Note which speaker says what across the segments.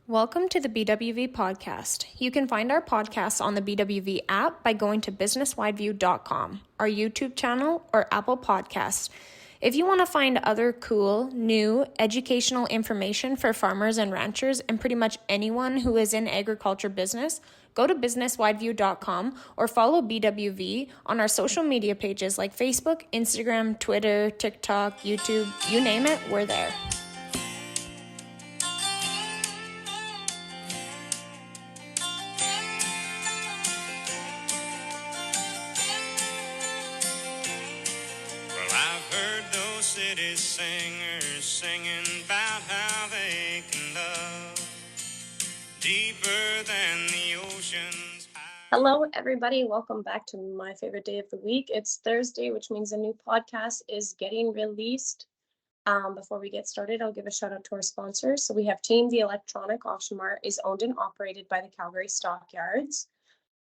Speaker 1: Welcome to the BWV podcast. You can find our podcasts on the BWV app by going to businesswideview.com, our YouTube channel, or Apple Podcasts. If you want to find other cool, new, educational information for farmers and ranchers and pretty much anyone who is in agriculture business, go to businesswideview.com or follow BWV on our social media pages like Facebook, Instagram, Twitter, TikTok, YouTube, you name it, we're there.
Speaker 2: City singers singing about how they can love deeper than the oceans.
Speaker 3: Hello, everybody. Welcome back to my favorite day of the week. It's Thursday, which means a new podcast is getting released. Before we get started, I'll give a shout out to our sponsors. So we have Team, the electronic auction mart, is owned and operated by the Calgary Stockyards.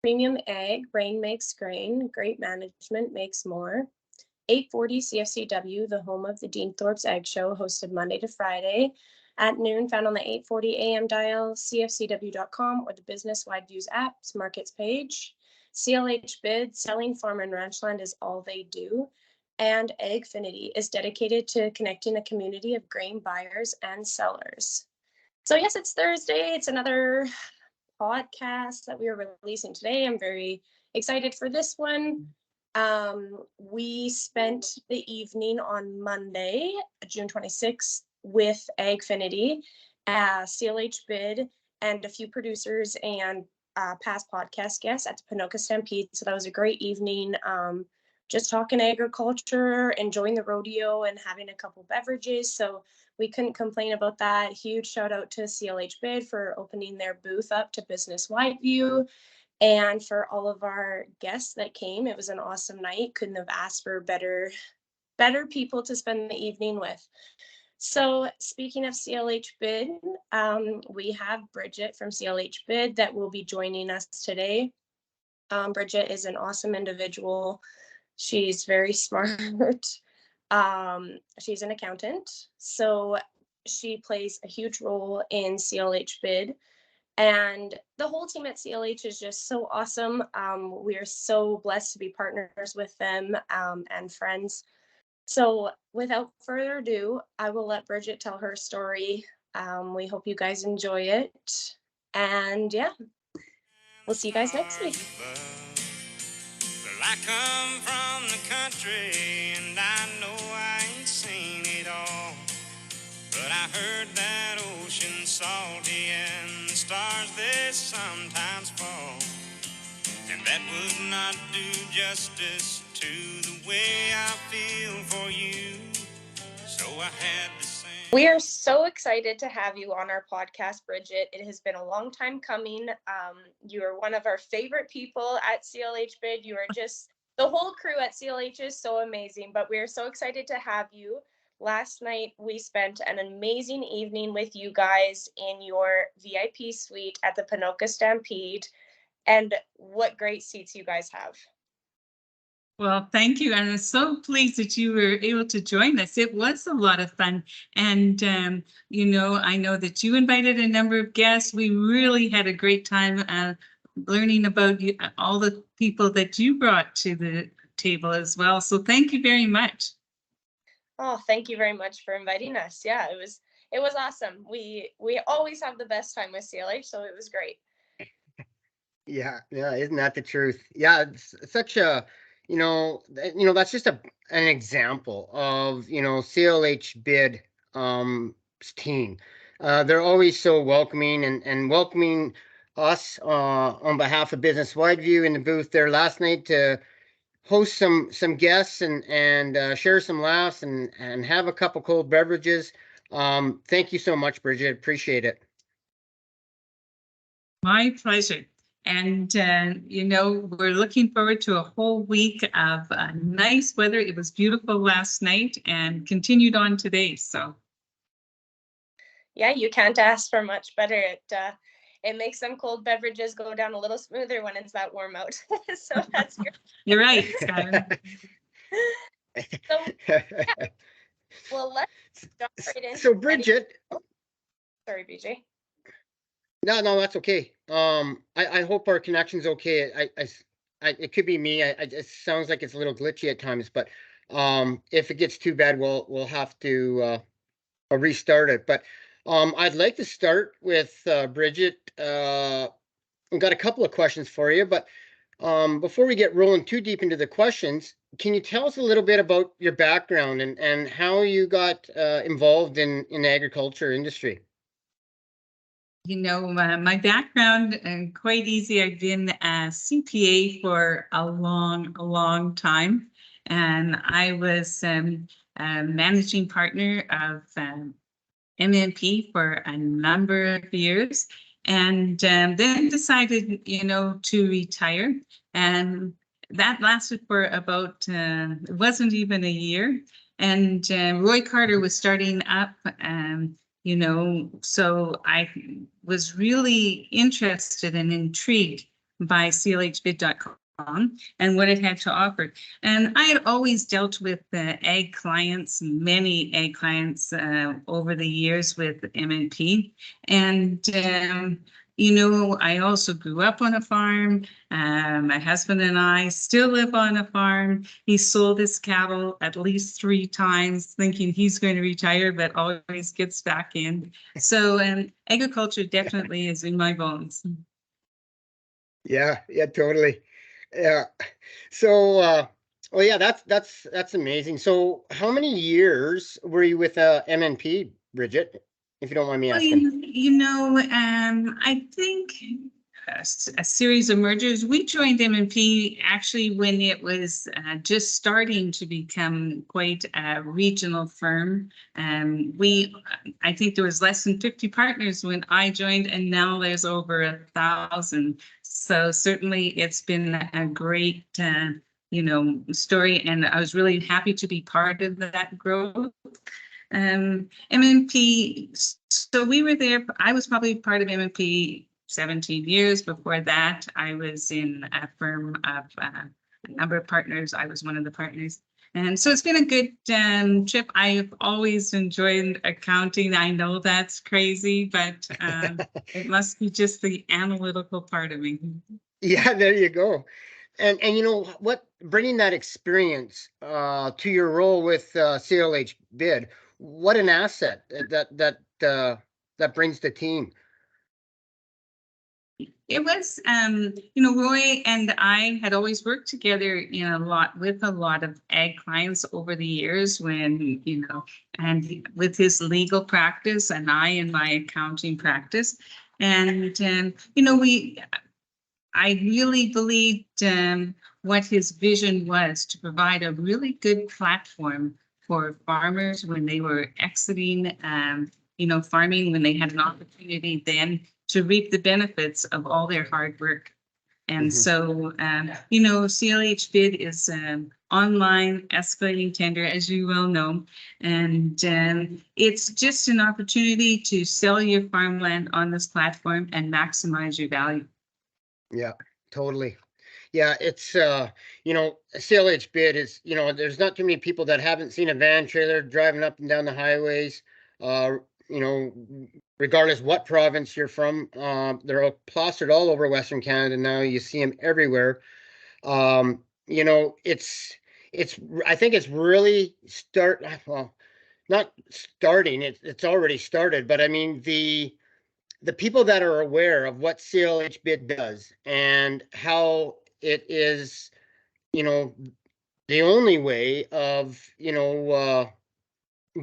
Speaker 3: Premium Ag, Rain makes grain. Great management makes more. 840 CFCW, the home of the Dean Thorpe's Egg Show, hosted Monday to Friday at noon, found on the 840 AM dial, cfcw.com, or the Business Wide Views app's markets page. CLHBid, selling farm and ranch land is all they do. And Agfinity is dedicated to connecting a community of grain buyers and sellers. So yes, it's Thursday. It's another podcast that we are releasing today. I'm very excited for this one. We spent the evening on Monday, June 26th, with Agfinity, CLHBid, and a few producers and past podcast guests at the Ponoka Stampede. So that was a great evening, just talking agriculture, enjoying the rodeo, and having a couple beverages. So we couldn't complain about that. Huge shout out to CLHBid for opening their booth up to Business Wideview. And for all of our guests that came, it was an awesome night. Couldn't have asked for better people to spend the evening with. So speaking of CLHBid, we have Bridget from CLHBid that will be joining us today. Bridget is an awesome individual. She's very smart. She's an accountant. So she plays a huge role in CLHBid. And the whole team at CLH is just so awesome. We are so blessed to be partners with them and friends. So without further ado, I will let Bridget tell her story. We hope you guys enjoy it. And yeah, we'll see you guys next week.
Speaker 2: Well, I come from the country and I know I ain't seen it all. But I heard that ocean's salty and the stars they sometimes fall. And that would not do justice to the way I feel for you. So I had to sing.
Speaker 3: We are so excited to have you on our podcast, Bridget. It has been a long time coming. You are one of our favorite people at CLHBid. You are just, the whole crew at CLH is so amazing, but we are so excited to have you. Last night, we spent an amazing evening with you guys in your VIP suite at the Ponoka Stampede. And what great seats you guys have.
Speaker 4: Well, thank you. And I'm so pleased that you were able to join us. It was a lot of fun. And, I know that you invited a number of guests. We really had a great time learning about you, all the people that you brought to the table as well. So thank you very much.
Speaker 3: Oh, thank you very much for inviting us. Yeah, it was awesome. We always have the best time with CLH, so it was great.
Speaker 5: Yeah, isn't that the truth? Yeah, it's such a, that's just an example of, CLHBid team. They're always so welcoming and welcoming us on behalf of Business Wideview in the booth there last night to host some guests and share some laughs and have a couple cold beverages. Thank you so much, Bridget. Appreciate it.
Speaker 4: My pleasure. And, we're looking forward to a whole week of nice weather. It was beautiful last night and continued on today. So.
Speaker 3: Yeah, you can't ask for much better. It makes some cold beverages go down a little smoother when it's that warm out. So that's great.
Speaker 4: You're right, Skylar.
Speaker 3: So, yeah. Well, let's jump right in.
Speaker 5: So Bridget.
Speaker 3: Sorry, BJ.
Speaker 5: No, that's okay. I hope our connection's okay. It could be me. It sounds like it's a little glitchy at times, but if it gets too bad, we'll have to restart it. But I'd like to start with Bridget. I've got a couple of questions for you, but before we get rolling too deep into the questions, can you tell us a little bit about your background and how you got involved in the agriculture industry?
Speaker 4: My background, quite easy. I've been a CPA for a long time, and I was a managing partner of MMP for a number of years, and then decided, to retire. And that lasted for about, it wasn't even a year. And Roy Carter was starting up, so I was really interested and intrigued by CLHBid.com and what it had to offer. And I had always dealt with ag clients, many ag clients over the years with MNP. And, I also grew up on a farm. My husband and I still live on a farm. He sold his cattle at least 3 times, thinking he's going to retire, but always gets back in. So agriculture definitely is in my bones.
Speaker 5: Yeah, totally. Yeah. So, well, yeah, that's amazing. So, how many years were you with MNP, Bridget, if you don't mind me
Speaker 4: Well,
Speaker 5: asking?
Speaker 4: I think a series of mergers. We joined M&P actually when it was just starting to become quite a regional firm. I think there was less than 50 partners when I joined, and now there's over 1,000. So certainly it's been a great, story, and I was really happy to be part of that growth. MMP, so we were there. I was probably part of MMP 17 years. Before that, I was in a firm of a number of partners. I was one of the partners. And so it's been a good trip. I've always enjoyed accounting. I know that's crazy, but it must be just the analytical part of me.
Speaker 5: Yeah, there you go. And you know what, bringing that experience to your role with CLH Bid, what an asset that brings the team.
Speaker 4: It was, Roy and I had always worked together with a lot of ag clients over the years and with his legal practice and I in my accounting practice. And, I really believed what his vision was to provide a really good platform for farmers when they were exiting, farming, when they had an opportunity then to reap the benefits of all their hard work. And so, CLH Bid is an online escalating tender, as you well know, and it's just an opportunity to sell your farmland on this platform and maximize your value.
Speaker 5: Yeah, totally. Yeah, it's CLH Bid is, there's not too many people that haven't seen a van trailer driving up and down the highways. Uh, you know, regardless what province you're from, they're all plastered all over Western Canada now. You see them everywhere. It's I think it's really not starting. It's already started, but I mean the people that are aware of what CLH Bid does and how it is, the only way of,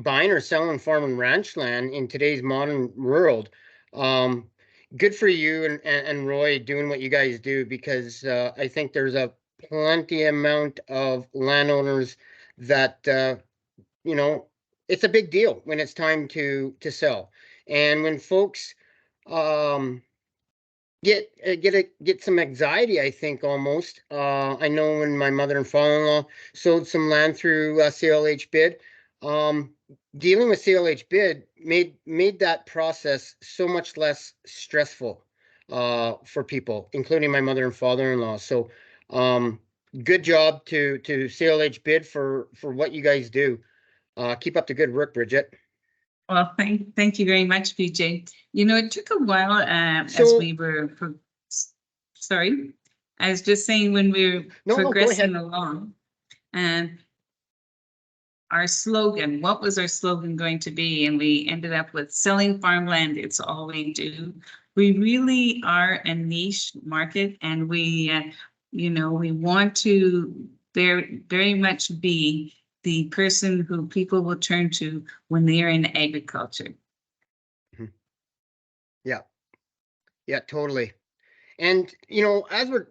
Speaker 5: buying or selling farm and ranch land in today's modern world. Um, Good for you and Roy doing what you guys do, because I think there's a plenty amount of landowners that, you know, it's a big deal when it's time to sell. And when folks um get some anxiety, I think, almost. I know when my mother and father-in-law sold some land through CLH Bid, um, dealing with CLH Bid made that process so much less stressful for people, including my mother and father-in-law. So, good job to CLH Bid for what you guys do. Keep up the good work, Bridget.
Speaker 4: Well, thank you very much, BJ. You know, it took a while as
Speaker 5: So-
Speaker 4: we were, sorry, I was just saying when we were
Speaker 5: No, go
Speaker 4: progressing
Speaker 5: ahead.
Speaker 4: along, and our slogan, what was our slogan going to be? And we ended up with selling farmland, it's all we do. We really are a niche market, and we, you know, we want to very much be the person who people will turn to when they are in agriculture.
Speaker 5: Yeah. Yeah, totally. And, you know, as we're,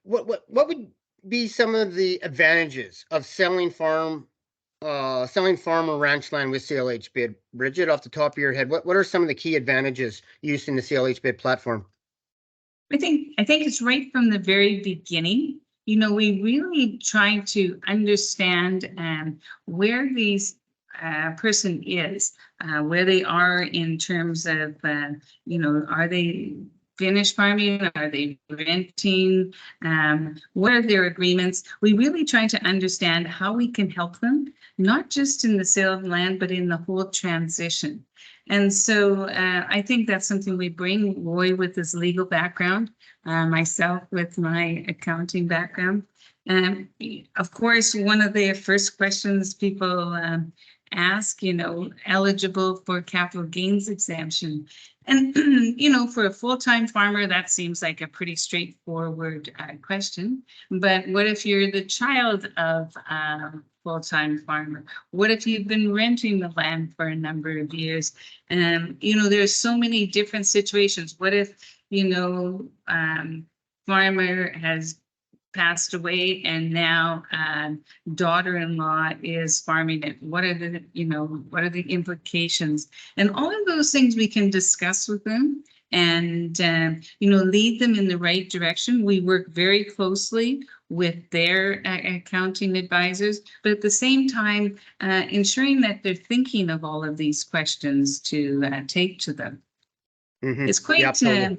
Speaker 5: what would be some of the advantages of selling farm or ranch land with CLHBid? Bridget, off the top of your head, what are some of the key advantages using the CLHBid platform?
Speaker 4: I think it's right from the very beginning. You know, we really try to understand where these person is, where they are in terms of, you know, are they finished farming? Are they renting? What are their agreements? We really try to understand how we can help them, not just in the sale of land, but in the whole transition. And so I think that's something we bring. Roy with his legal background, myself with my accounting background. Of course, one of the first questions people ask, you know, eligible for capital gains exemption. And, you know, for a full-time farmer, that seems like a pretty straightforward question. But what if you're the child of full-time farmer? What if you've been renting the land for a number of years? You know, there's so many different situations. What if, you know, farmer has passed away and now daughter-in-law is farming it? What are the, you know, what are the implications? And all of those things we can discuss with them and, you know, lead them in the right direction. We work very closely with their accounting advisors, but at the same time, ensuring that they're thinking of all of these questions to take to them. It's quite,
Speaker 5: Yeah, totally.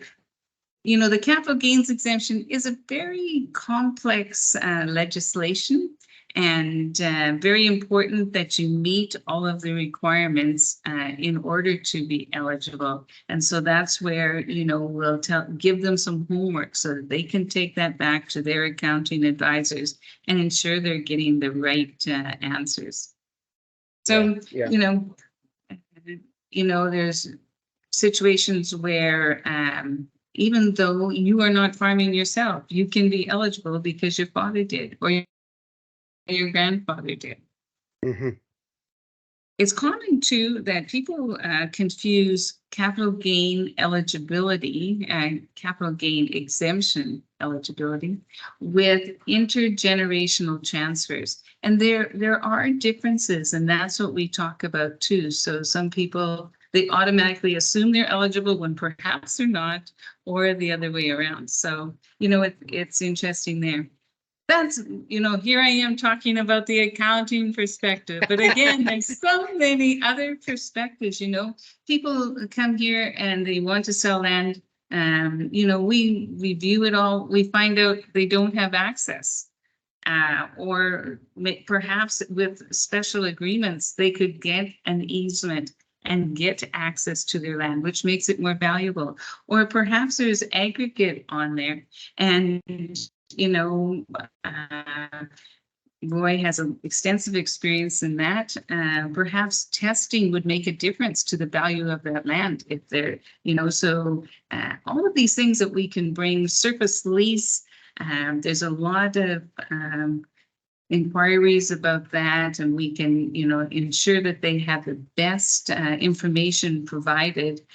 Speaker 4: you know, the capital gains exemption is a very complex legislation, and very important that you meet all of the requirements in order to be eligible. And so that's where, you know, we'll give them some homework so that they can take that back to their accounting advisors and ensure they're getting the right answers. So,
Speaker 5: Yeah.
Speaker 4: you know, there's situations where even though you are not farming yourself, you can be eligible because your father did or your grandfather did.
Speaker 5: Mm-hmm.
Speaker 4: It's common too that people confuse capital gain eligibility and capital gain exemption eligibility with intergenerational transfers. And there are differences, and that's what we talk about too. So some people, they automatically assume they're eligible when perhaps they're not, or the other way around. So, you know, it's interesting there. That's, you know, here I am talking about the accounting perspective, but again, there's so many other perspectives. You know, people come here and they want to sell land. You know, we review it all. We find out they don't have access. Or perhaps with special agreements, they could get an easement and get access to their land, which makes it more valuable. Or perhaps there's aggregate on there, and you know, Roy has an extensive experience in that. Perhaps testing would make a difference to the value of that land if they're, you know, so all of these things that we can bring, surface lease, there's a lot of inquiries about that, and we can, you know, ensure that they have the best information provided.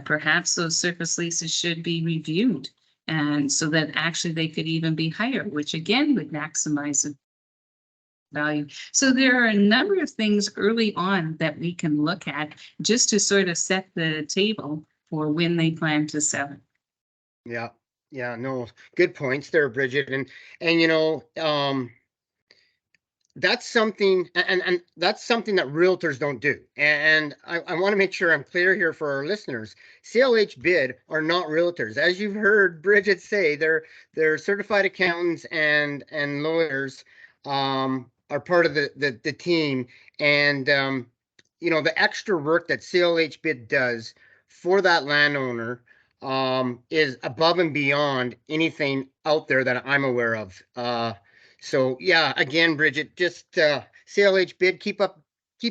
Speaker 4: Perhaps those surface leases should be reviewed, and so that actually they could even be higher, which again would maximize the value. So there are a number of things early on that we can look at just to sort of set the table for when they plan to sell.
Speaker 5: Yeah. Yeah. No, good points there, Bridget. And you know, that's something, and that's something that realtors don't do. And I want to make sure I'm clear here for our listeners. CLHBid are not realtors. As you've heard Bridget say, they're certified accountants and lawyers are part of the team. And you know, the extra work that CLHBid does for that landowner is above and beyond anything out there that I'm aware of. So yeah, again, Bridget, just CLHBid, keep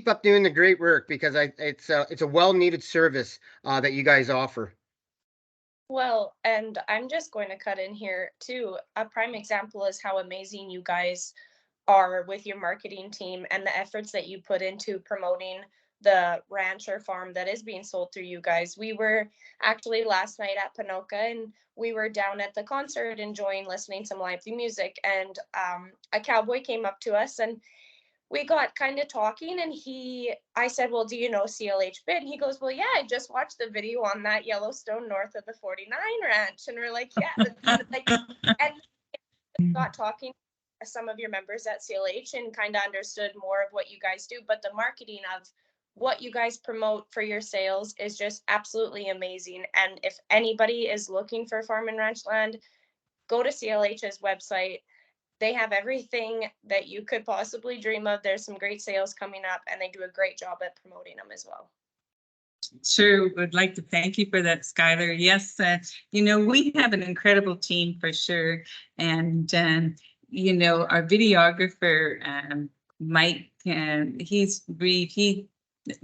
Speaker 5: up doing the great work, because it's a well needed service that you guys offer.
Speaker 3: Well, and I'm just going to cut in here too. A prime example is how amazing you guys are with your marketing team and the efforts that you put into promoting the ranch or farm that is being sold through you guys. We were actually last night at Panoka, and we were down at the concert enjoying listening to some lively music, and a cowboy came up to us, and we got kind of talking, and I said, well, do you know CLHBid? And he goes, well, yeah, I just watched the video on that Yellowstone north of the 49 ranch. And we're like, yeah. And like, and got talking to some of your members at CLH and kind of understood more of what you guys do. But the marketing of what you guys promote for your sales is just absolutely amazing. And if anybody is looking for farm and ranch land, go to CLH's website. They have everything that you could possibly dream of. There's some great sales coming up, and they do a great job at promoting them as well.
Speaker 4: Sure, would like to thank you for that, Skylar. Yes, you know, we have an incredible team for sure. And, you know, our videographer, Mike, he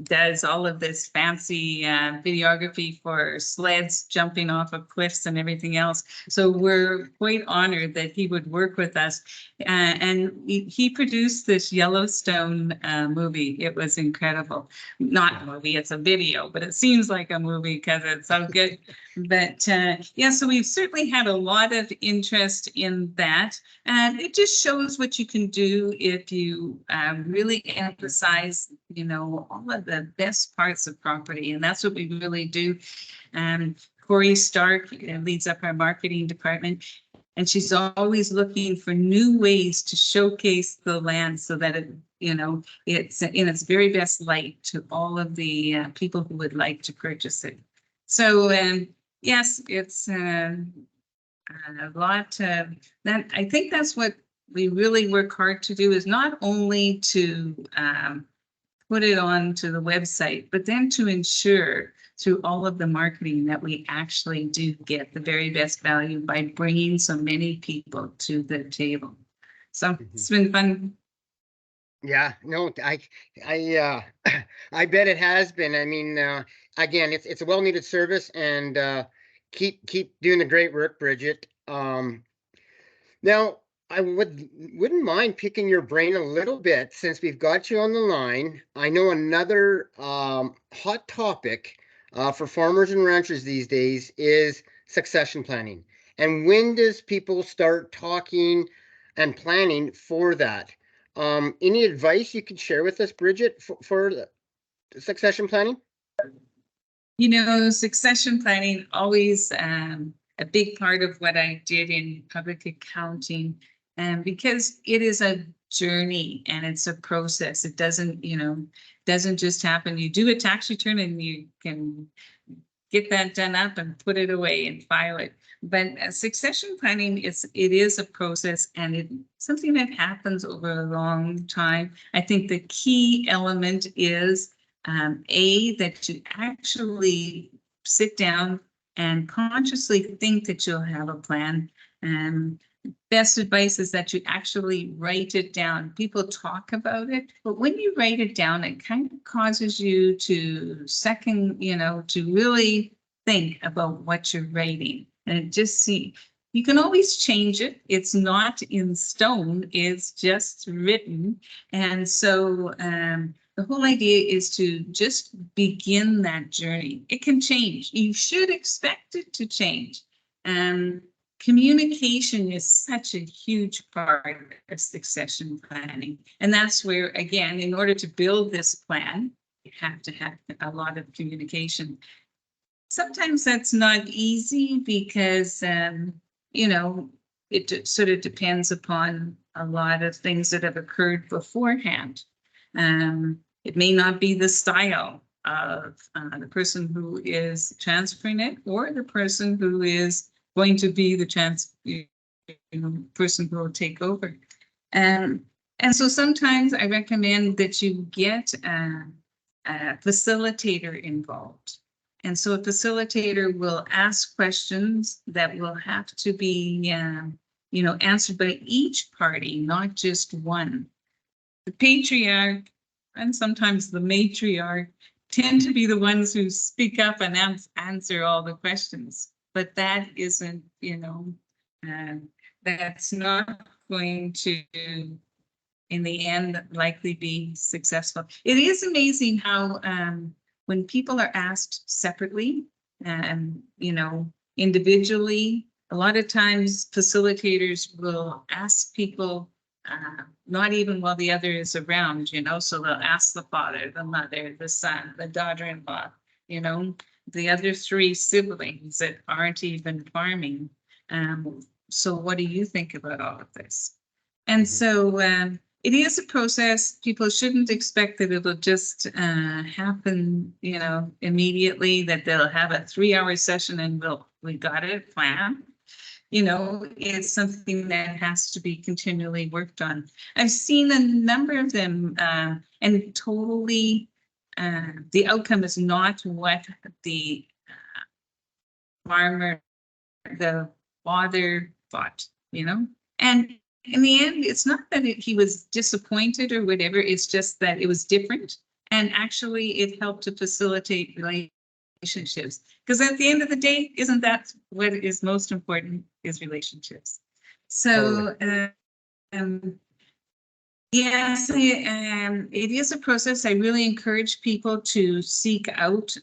Speaker 4: does all of this fancy videography for sleds jumping off of cliffs and everything else. So we're quite honored that he would work with us. And he produced this Yellowstone movie. It was incredible. Not a movie, it's a video, but it seems like a movie because it's so good. But yeah, so we've certainly had a lot of interest in that. And it just shows what you can do if you really emphasize, you know, all of the best parts of property. And that's what we really do. Corey Stark leads up our marketing department, and she's always looking for new ways to showcase the land so that it, you know, it's in its very best light to all of the people who would like to purchase it. So yes, it's a lot of that. I think that's what we really work hard to do, is not only to put it onto the website, but then to ensure through all of the marketing that we actually do get the very best value by bringing so many people to the table. So it's been fun.
Speaker 5: Yeah, no, I bet it has been. I mean, again, it's a well-needed service, and keep doing the great work, Bridget. Now, I wouldn't mind picking your brain a little bit since we've got you on the line. I know another hot topic for farmers and ranchers these days is succession planning. And when does people start talking and planning for that? Any advice you could share with us, Bridget, for succession planning?
Speaker 4: You know, succession planning always a big part of what I did in public accounting, because it is a journey and it's a process. It doesn't, you know, doesn't just happen. You do a tax return and you can get that done up and put it away and file it. But succession planning it is a process, and it's something that happens over a long time. I think the key element is that you actually sit down and consciously think that you'll have a plan. Best advice is that you actually write it down. People talk about it, but when you write it down, it kind of causes you to to really think about what you're writing. And you can always change it. It's not in stone, it's just written. And so the whole idea is to just begin that journey. It can change. You should expect it to change. Communication is such a huge part of succession planning. And that's where, again, in order to build this plan, you have to have a lot of communication. Sometimes that's not easy because, it sort of depends upon a lot of things that have occurred beforehand. It may not be the style of the person who is transferring it, or the person who is going to be the person who will take over. And so sometimes I recommend that you get facilitator involved. And so a facilitator will ask questions that will have to be, answered by each party, not just one. The patriarch and sometimes the matriarch tend to be the ones who speak up and answer all the questions. But that isn't, that's not going to, in the end, likely be successful. It is amazing how when people are asked separately and, individually, a lot of times facilitators will ask people not even while the other is around, so they'll ask the father, the mother, the son, the daughter-in-law, the other 3 siblings that aren't even farming. So what do you think about all of this? And so it is a process. People shouldn't expect that it'll just happen, immediately, that they'll have a 3-hour session and we got it planned. It's something that has to be continually worked on. I've seen a number of them and totally the outcome is not what the farmer, the father thought, and in the end, it's not that he was disappointed or whatever, it's just that it was different. And actually it helped to facilitate relationships. Because at the end of the day, isn't that what is most important, is relationships. So, yes, it is a process. I really encourage people to seek out,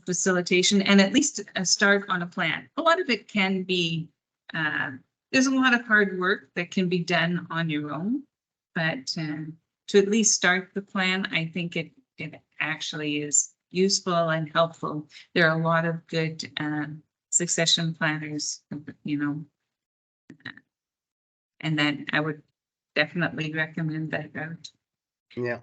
Speaker 4: facilitation and at least start on a plan. A lot of it can be, there's a lot of hard work that can be done on your own, but to at least start the plan, I think it actually is useful and helpful. There are a lot of good succession planners, and then I would definitely recommend that route.
Speaker 5: Yeah.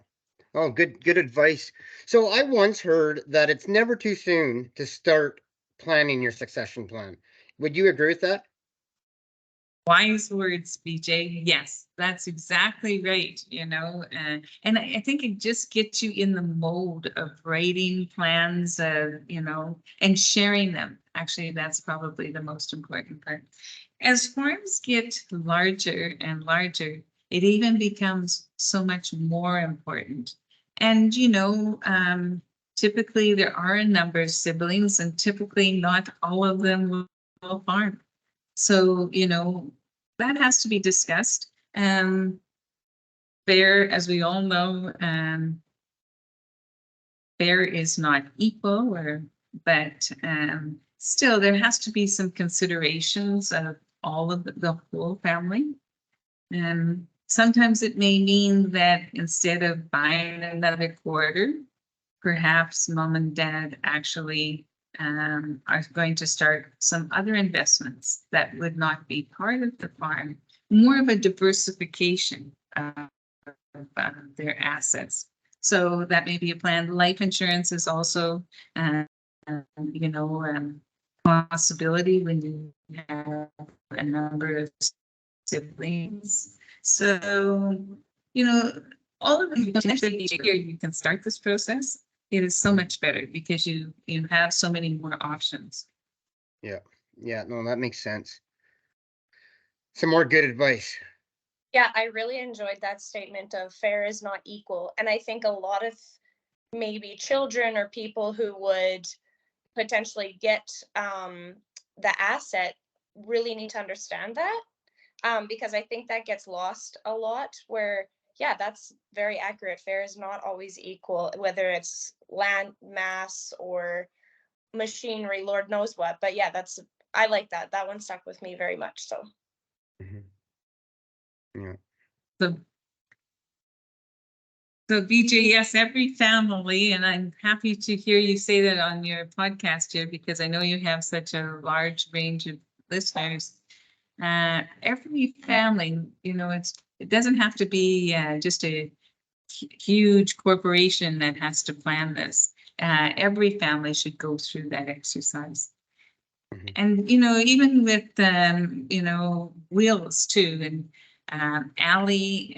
Speaker 5: Oh, good advice. So I once heard that it's never too soon to start planning your succession plan. Would you agree with that?
Speaker 4: Wise words, BJ. Yes, that's exactly right. And I think it just gets you in the mode of writing plans, and sharing them. Actually, that's probably the most important part. As farms get larger and larger, it even becomes so much more important. And, typically there are a number of siblings, and typically not all of them will farm. So, that has to be discussed. Fair, as we all know, fair is not equal, but still there has to be some considerations of all of the whole family. And sometimes it may mean that instead of buying another quarter, perhaps mom and dad actually are going to start some other investments that would not be part of the farm, more of a diversification of their assets. So that may be a plan. Life insurance is also, possibility when you have a number of siblings. So, all of them, here you can start this process. It is so much better because you have so many more options.
Speaker 5: Yeah. No, that makes sense. Some more good advice.
Speaker 3: Yeah, I really enjoyed that statement of fair is not equal. And I think a lot of maybe children or people who would potentially get the asset really need to understand that, because I think that gets lost a lot, where, yeah, that's very accurate. Fair is not always equal, whether it's land mass or machinery, Lord knows what. But yeah, I like that. That one stuck with me very much. So.
Speaker 5: Yeah.
Speaker 4: So BJ, yes, every family, and I'm happy to hear you say that on your podcast here, because I know you have such a large range of listeners. Every family, it doesn't have to be just a huge corporation that has to plan this. Every family should go through that exercise. And, even with, wheels too, and Ali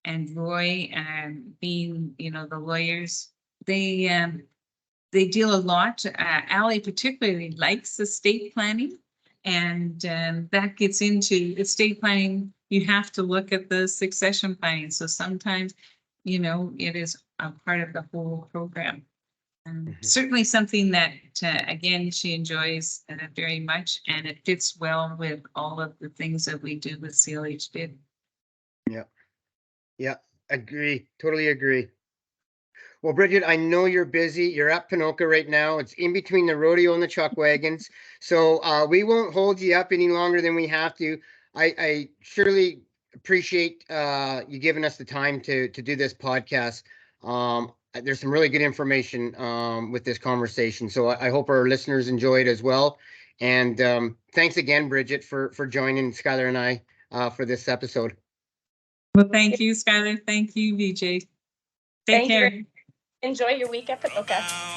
Speaker 4: and Roy, being, you know, the lawyers, they deal a lot. Ally particularly likes estate planning, and that gets into estate planning. You have to look at the succession planning. So sometimes, you know, it is a part of the whole program. Certainly something that, again, she enjoys very much, and it fits well with all of the things that we do with CLHBid.
Speaker 5: Yeah. Yeah. Agree. Totally agree. Well, Bridget, I know you're busy. You're at Pinoka right now. It's in between the rodeo and the chuck wagons. So we won't hold you up any longer than we have to. I surely appreciate you giving us the time to do this podcast. There's some really good information with this conversation. So I hope our listeners enjoy it as well. And thanks again, Bridget, for joining Skylar and I for this episode.
Speaker 4: Well, thank you, Skylar. Thank you, VJ. Take
Speaker 3: Thank you
Speaker 4: care.
Speaker 3: very- Enjoy your week at Pinoka.